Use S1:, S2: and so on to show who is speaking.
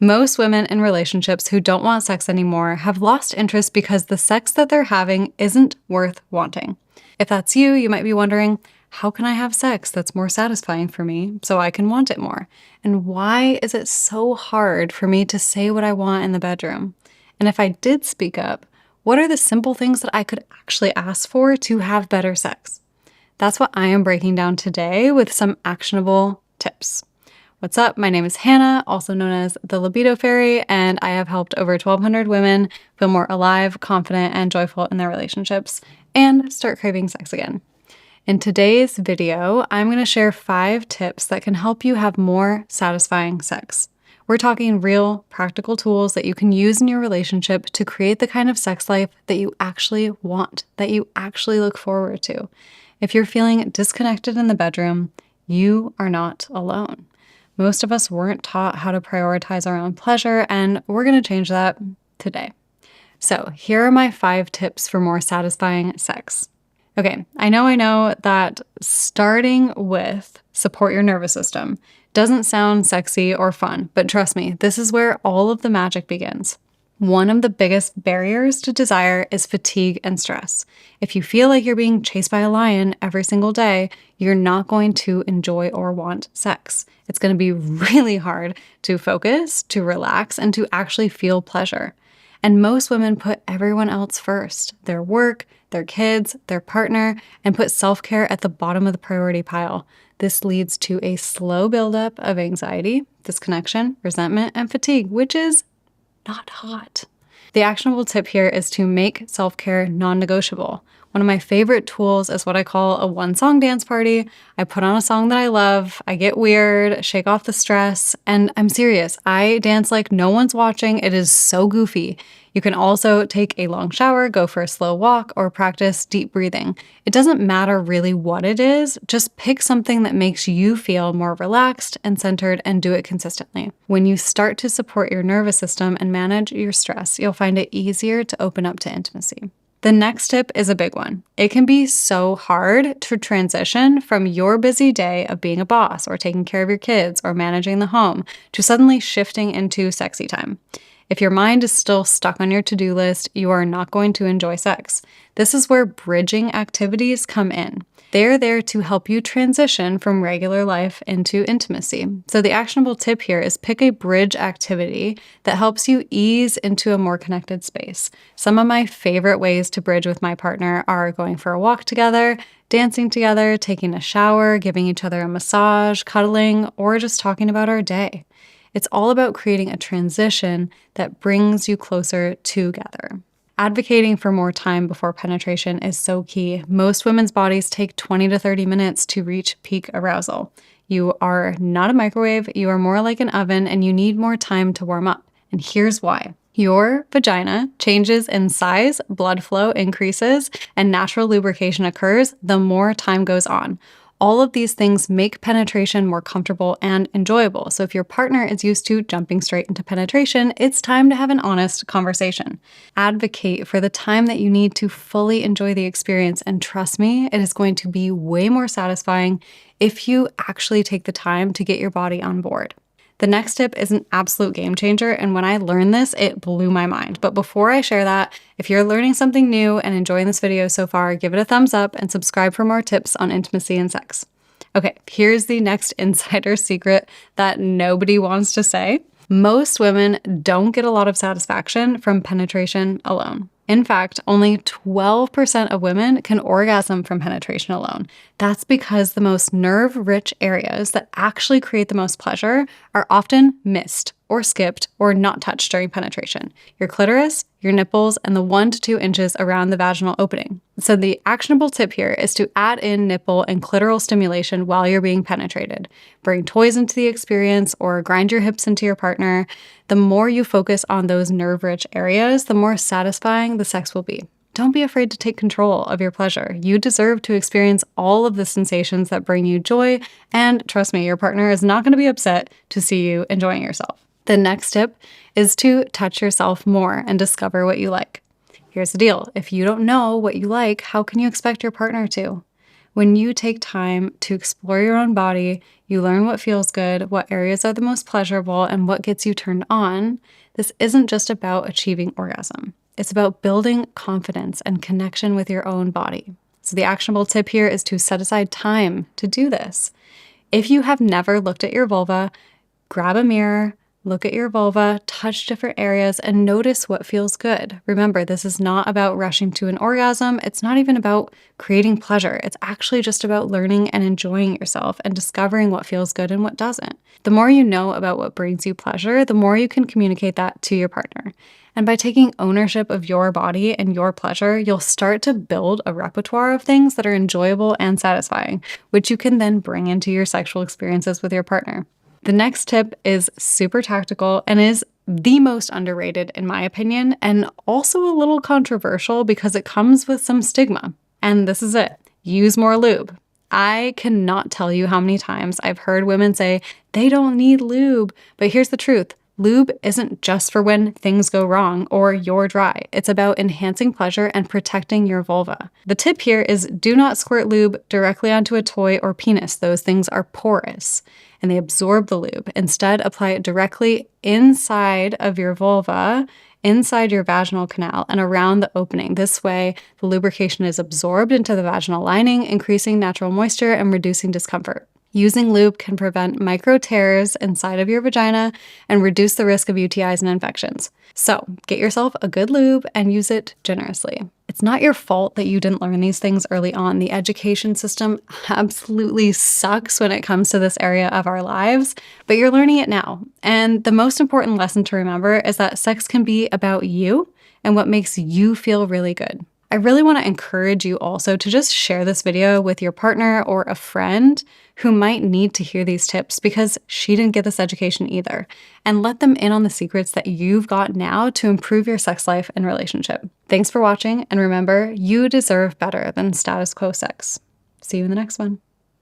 S1: Most women in relationships who don't want sex anymore have lost interest because the sex that they're having isn't worth wanting. If that's you, you might be wondering, how can I have sex that's more satisfying for me so I can want it more? And why is it so hard for me to say what I want in the bedroom? And if I did speak up, what are the simple things that I could actually ask for to have better sex? That's what I am breaking down today with some actionable tips. What's up? My name is Hannah, also known as the Libido Fairy, and I have helped over 1,200 women feel more alive, confident, and joyful in their relationships and start craving sex again. In today's video, I'm going to share 5 tips that can help you have more satisfying sex. We're talking real, practical tools that you can use in your relationship to create the kind of sex life that you actually want, that you actually look forward to. If you're feeling disconnected in the bedroom, you are not alone. Most of us weren't taught how to prioritize our own pleasure, and we're going to change that today. So here are my 5 tips for more satisfying sex. Okay, I know that starting with support your nervous system doesn't sound sexy or fun, but trust me, this is where all of the magic begins. One of the biggest barriers to desire is fatigue and stress. If you feel like you're being chased by a lion every single day, you're not going to enjoy or want sex. It's going to be really hard to focus, to relax, and to actually feel pleasure. And most women put everyone else first, their work, their kids, their partner, and put self-care at the bottom of the priority pile. This leads to a slow buildup of anxiety, disconnection, resentment, and fatigue, which is not hot. The actionable tip here is to make self-care non-negotiable. One of my favorite tools is what I call a one-song dance party. I put on a song that I love, I get weird, shake off the stress, and I'm serious. I dance like no one's watching. It is so goofy. You can also take a long shower, go for a slow walk, or practice deep breathing. It doesn't matter really what it is, just pick something that makes you feel more relaxed and centered and do it consistently. When you start to support your nervous system and manage your stress, you'll find it easier to open up to intimacy. The next tip is a big one. It can be so hard to transition from your busy day of being a boss or taking care of your kids or managing the home to suddenly shifting into sexy time. If your mind is still stuck on your to-do list, you are not going to enjoy sex. This is where bridging activities come in. They're there to help you transition from regular life into intimacy. So the actionable tip here is pick a bridge activity that helps you ease into a more connected space. Some of my favorite ways to bridge with my partner are going for a walk together, dancing together, taking a shower, giving each other a massage, cuddling, or just talking about our day. It's all about creating a transition that brings you closer together. Advocating for more time before penetration is so key. Most women's bodies take 20 to 30 minutes to reach peak arousal. You are not a microwave, you are more like an oven, and you need more time to warm up. And here's why. Your vagina changes in size, blood flow increases, and natural lubrication occurs the more time goes on. All of these things make penetration more comfortable and enjoyable. So if your partner is used to jumping straight into penetration, it's time to have an honest conversation. Advocate for the time that you need to fully enjoy the experience, and trust me, it is going to be way more satisfying if you actually take the time to get your body on board. The next tip is an absolute game changer, and when I learned this, it blew my mind. But before I share that, if you're learning something new and enjoying this video so far, give it a thumbs up and subscribe for more tips on intimacy and sex. Okay, here's the next insider secret that nobody wants to say. Most women don't get a lot of satisfaction from penetration alone. In fact, only 12% of women can orgasm from penetration alone. That's because the most nerve-rich areas that actually create the most pleasure are often missed or skipped or not touched during penetration. Your clitoris, your nipples, and the 1 to 2 inches around the vaginal opening. So the actionable tip here is to add in nipple and clitoral stimulation while you're being penetrated. Bring toys into the experience or grind your hips into your partner. The more you focus on those nerve-rich areas, the more satisfying the sex will be. Don't be afraid to take control of your pleasure. You deserve to experience all of the sensations that bring you joy, and trust me, your partner is not going to be upset to see you enjoying yourself. The next tip is to touch yourself more and discover what you like. Here's the deal. If you don't know what you like, how can you expect your partner to? When you take time to explore your own body, you learn what feels good, what areas are the most pleasurable, and what gets you turned on. This isn't just about achieving orgasm. It's about building confidence and connection with your own body. So the actionable tip here is to set aside time to do this. If you have never looked at your vulva, grab a mirror, look at your vulva, touch different areas, and notice what feels good. Remember, this is not about rushing to an orgasm. It's not even about creating pleasure. It's actually just about learning and enjoying yourself and discovering what feels good and what doesn't. The more you know about what brings you pleasure, the more you can communicate that to your partner. And by taking ownership of your body and your pleasure, you'll start to build a repertoire of things that are enjoyable and satisfying, which you can then bring into your sexual experiences with your partner. The next tip is super tactical and is the most underrated in my opinion, and also a little controversial because it comes with some stigma. And this is it. Use more lube. I cannot tell you how many times I've heard women say they don't need lube, but here's the truth. Lube isn't just for when things go wrong or you're dry. It's about enhancing pleasure and protecting your vulva. The tip here is do not squirt lube directly onto a toy or penis. Those things are porous and they absorb the lube. Instead, apply it directly inside of your vulva, inside your vaginal canal, and around the opening. This way, the lubrication is absorbed into the vaginal lining, increasing natural moisture and reducing discomfort. Using lube can prevent micro tears inside of your vagina and reduce the risk of UTIs and infections. So get yourself a good lube and use it generously. It's not your fault that you didn't learn these things early on. The education system absolutely sucks when it comes to this area of our lives, but you're learning it now. And the most important lesson to remember is that sex can be about you and what makes you feel really good. I really want to encourage you also to just share this video with your partner or a friend who might need to hear these tips because she didn't get this education either, and let them in on the secrets that you've got now to improve your sex life and relationship. Thanks for watching, and remember, you deserve better than status quo sex. See you in the next one.